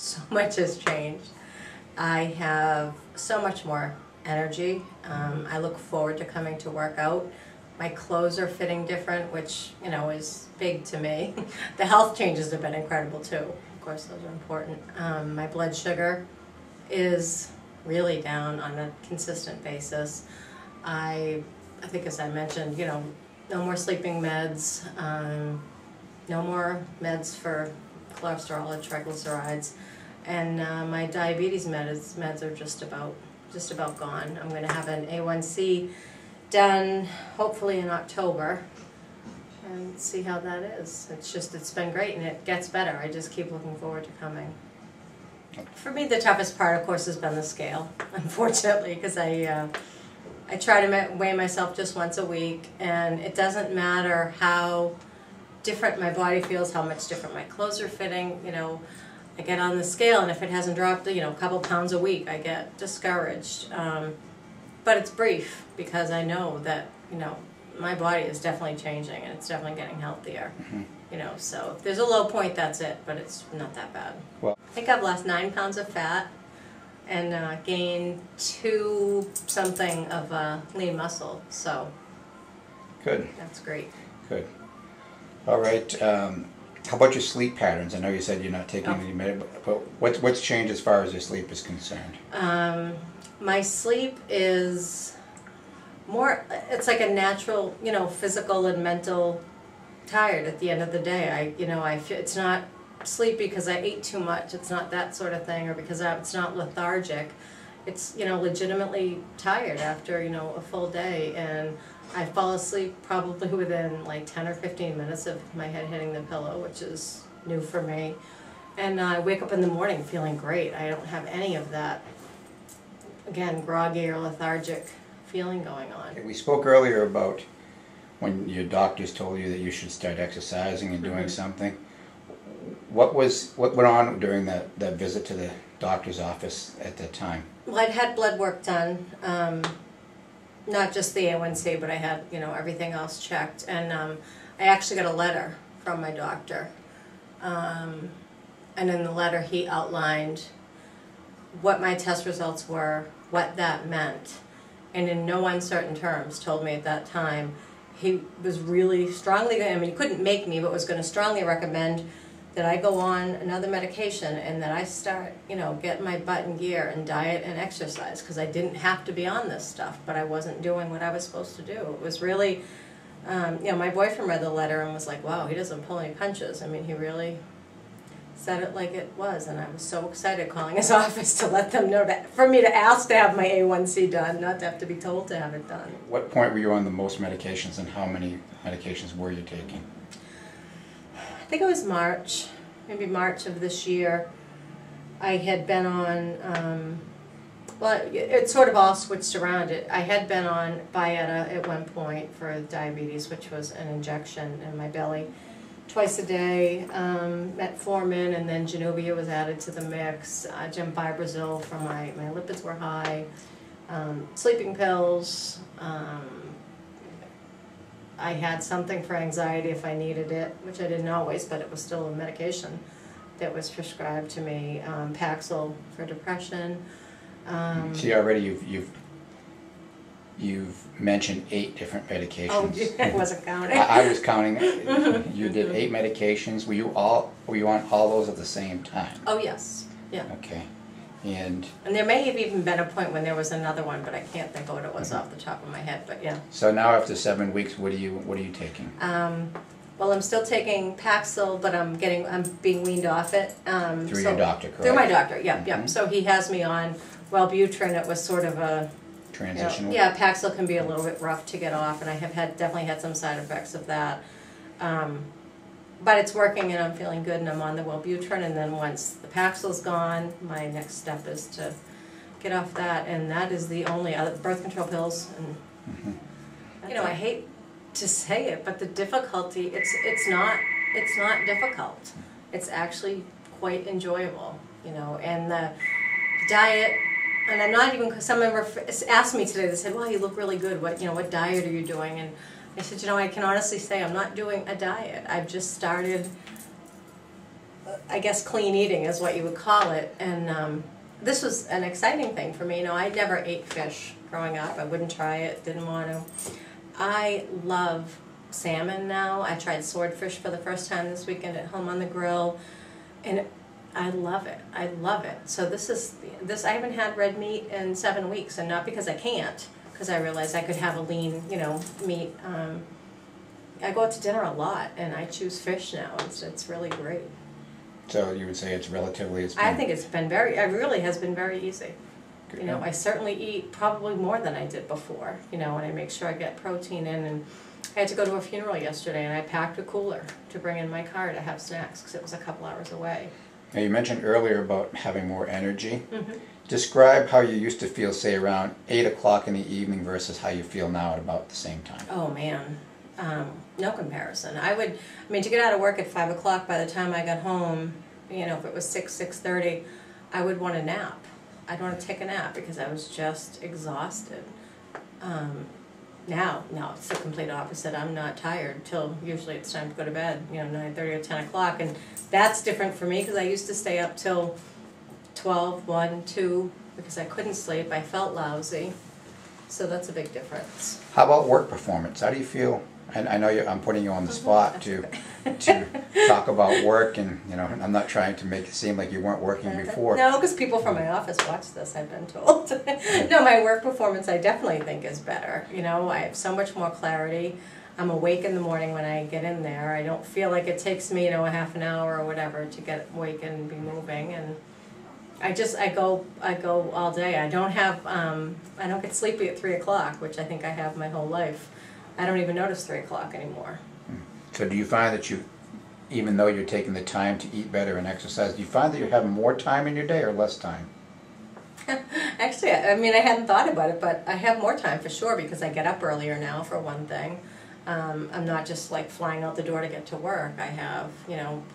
so much has changed. I have so much more energy. I look forward to coming to work out. My clothes are fitting different, which, you know, is big to me. The health changes have been incredible too. Of course, those are important. My blood sugar is really down on a consistent basis. I think, as I mentioned, you know, no more sleeping meds, no more meds for cholesterol or triglycerides, and my diabetes meds are just about gone. I'm going to have an A1C done hopefully in October and see how that is. It's been great, and it gets better. I just keep looking forward to coming. For me, the toughest part, of course, has been the scale, unfortunately, because I try to weigh myself just once a week, and it doesn't matter how different my body feels, how much different my clothes are fitting. You know, I get on the scale, and if it hasn't dropped, you know, a couple pounds a week, I get discouraged. But it's brief, because I know that, you know, my body is definitely changing, and it's definitely getting healthier. You know, so if there's a low point, that's it, but it's not that bad. Well, I think I've lost 9 pounds of fat and gained 2 something of lean muscle, so good. That's great. Good. All right. How about your sleep patterns? I know you said you're not taking any medicine, but what's changed as far as your sleep is concerned? My sleep is more, it's like a natural, you know, physical and mental tired at the end of the day. I feel it's not sleepy because I ate too much. It's not that sort of thing, or because it's not lethargic. It's, you know, legitimately tired after, you know, a full day, and I fall asleep probably within like 10 or 15 minutes of my head hitting the pillow, which is new for me. And I wake up in the morning feeling great. I don't have any of that, again, groggy or lethargic feeling going on. We spoke earlier about when your doctors told you that you should start exercising and doing something. What went on during that visit to the doctor's office at that time? Well, I'd had blood work done, not just the A1C, but I had, you know, everything else checked, and I actually got a letter from my doctor, and in the letter he outlined what my test results were, what that meant, and in no uncertain terms told me at that time he was really strongly, I mean, he couldn't make me, but was going to strongly recommend that I go on another medication, and that I start, you know, get my butt in gear and diet and exercise, because I didn't have to be on this stuff, but I wasn't doing what I was supposed to do. It was really, you know, my boyfriend read the letter and was like, wow, he doesn't pull any punches. I mean, he really said it like it was, and I was so excited calling his office to let them know that, for me to ask to have my A1C done, not to have to be told to have it done. What point were you on the most medications, and how many medications were you taking? I think it was March, maybe March of this year. I had been on, well, it sort of all switched around. I had been on Byetta at one point for diabetes, which was an injection in my belly twice a day, metformin, and then Januvia was added to the mix, Gemfibrozil for my lipids were high, sleeping pills. I had something for anxiety if I needed it, which I didn't always, but it was still a medication that was prescribed to me. Paxil for depression. See, already you've mentioned 8 different medications. Oh, I wasn't counting. I was counting. You did 8 medications. Were you on all those at the same time? Oh yes, yeah. Okay, and there may have even been a point when there was another one, but I can't think of what it was off the top of my head. But yeah. So now after 7 weeks, what are you taking? Well, I'm still taking Paxil, but I'm being weaned off it. Through your doctor, correct? Through my doctor, yeah, yeah. So he has me on Wellbutrin. It was sort of a transitional. You know, yeah, Paxil can be a little bit rough to get off, and I have definitely had some side effects of that. But it's working, and I'm feeling good, and I'm on the Wellbutrin. And then once the Paxil's gone, my next step is to get off that, and that is the only other birth control pills. And you know, I hate to say it, but the difficulty, it's not difficult. It's actually quite enjoyable, you know. And the diet, and I'm not even, someone asked me today, they said, wow, you look really good, what diet are you doing? And I said, you know, I can honestly say I'm not doing a diet. I've just started I guess clean eating is what you would call it. And this was an exciting thing for me. You know, I never ate fish growing up. I wouldn't try it, didn't want to. I love salmon now. I tried swordfish for the first time this weekend at home on the grill, and I love it. I love it. So this. I haven't had red meat in 7 weeks, and not because I can't, because I realized I could have a lean, meat. I go out to dinner a lot, and I choose fish now. It's really great. So you would say it's relatively. I think it's been very. It really has been very easy. Good. You know, I certainly eat probably more than I did before. You know, and I make sure I get protein in. And I had to go to a funeral yesterday, and I packed a cooler to bring in my car to have snacks because it was a couple hours away. Now you mentioned earlier about having more energy. Mm-hmm. Describe how you used to feel, say, around 8 o'clock in the evening versus how you feel now at about the same time. Oh man, no comparison. To get out of work at 5 o'clock, by the time I got home, if it was 6:30, I would want a nap. I'd want to take a nap because I was just exhausted. Now, it's the complete opposite. I'm not tired till usually it's time to go to bed, 9:30 or 10 o'clock. And that's different for me because I used to stay up till 12, 1, 2 because I couldn't sleep. I felt lousy. So that's a big difference. How about work performance? How do you feel? And I know I'm putting you on the spot to talk about work, and I'm not trying to make it seem like you weren't working before. No, because people from my office watch this, I've been told. No, my work performance I definitely think is better. I have so much more clarity. I'm awake in the morning when I get in there. I don't feel like it takes me, a half an hour or whatever to get awake and be moving. And I go all day. I don't get sleepy at 3 o'clock, which I think I have my whole life. I don't even notice 3 o'clock anymore. So do you find that even though you're taking the time to eat better and exercise, do you find that you're having more time in your day or less time? Actually, I hadn't thought about it, but I have more time for sure because I get up earlier now, for one thing. I'm not just like flying out the door to get to work. I have,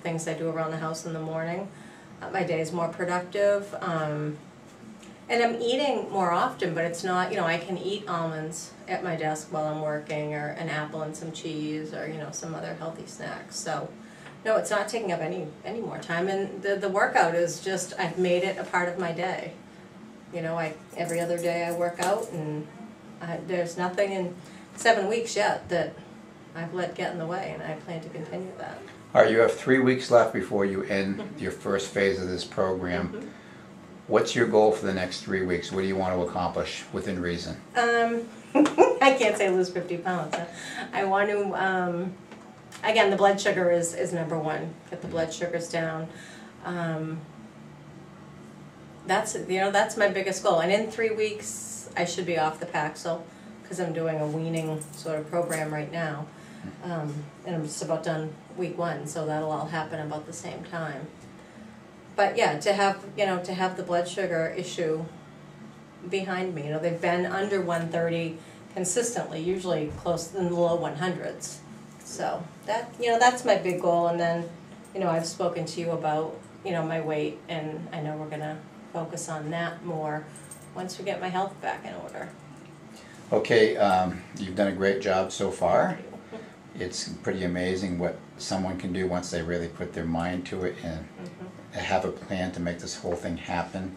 things I do around the house in the morning. My day is more productive. And I'm eating more often, but it's not, I can eat almonds at my desk while I'm working, or an apple and some cheese, or, some other healthy snacks. So, no, it's not taking up any more time. And the workout is just, I've made it a part of my day. Every other day I work out, and there's nothing in 7 weeks yet that I've let get in the way, and I plan to continue that. All right, you have 3 weeks left before you end your first phase of this program. Mm-hmm. What's your goal for the next 3 weeks? What do you want to accomplish within reason? I can't say lose 50 pounds. I want to, again, the blood sugar is number one. Get the blood sugars down. That's my biggest goal. And in 3 weeks, I should be off the Paxil because I'm doing a weaning sort of program right now. And I'm just about done week 1, so that'll all happen about the same time. But yeah, to have the blood sugar issue behind me. They've been under 130 consistently, usually close in the low 100s. So that's my big goal. And then, I've spoken to you about, my weight, and I know we're gonna focus on that more once we get my health back in order. Okay, you've done a great job so far. It's pretty amazing what someone can do once they really put their mind to it and have a plan to make this whole thing happen.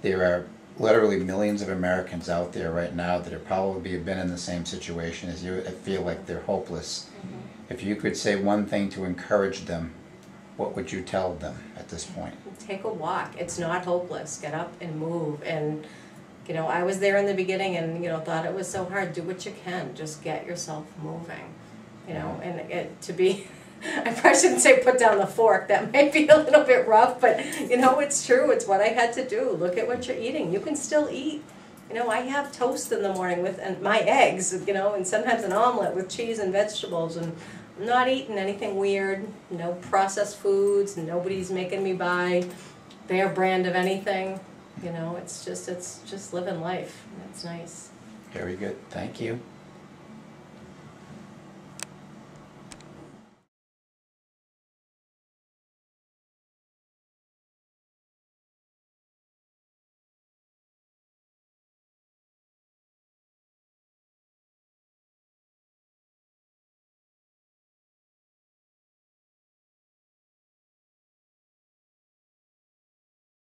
There are literally millions of Americans out there right now that have probably been in the same situation as you, that feel like they're hopeless. If you could say one thing to encourage them, what would you tell them at this point? Take a walk. It's not hopeless. Get up and move. And I was there in the beginning and thought it was so hard. Do what you can. Just get yourself moving. And to be, I probably shouldn't say put down the fork. That might be a little bit rough, but it's true. It's what I had to do. Look at what you're eating. You can still eat. I have toast in the morning with my eggs, and sometimes an omelet with cheese and vegetables, and I'm not eating anything weird. No processed foods. Nobody's making me buy their brand of anything. It's just living life. It's nice. Very good. Thank you.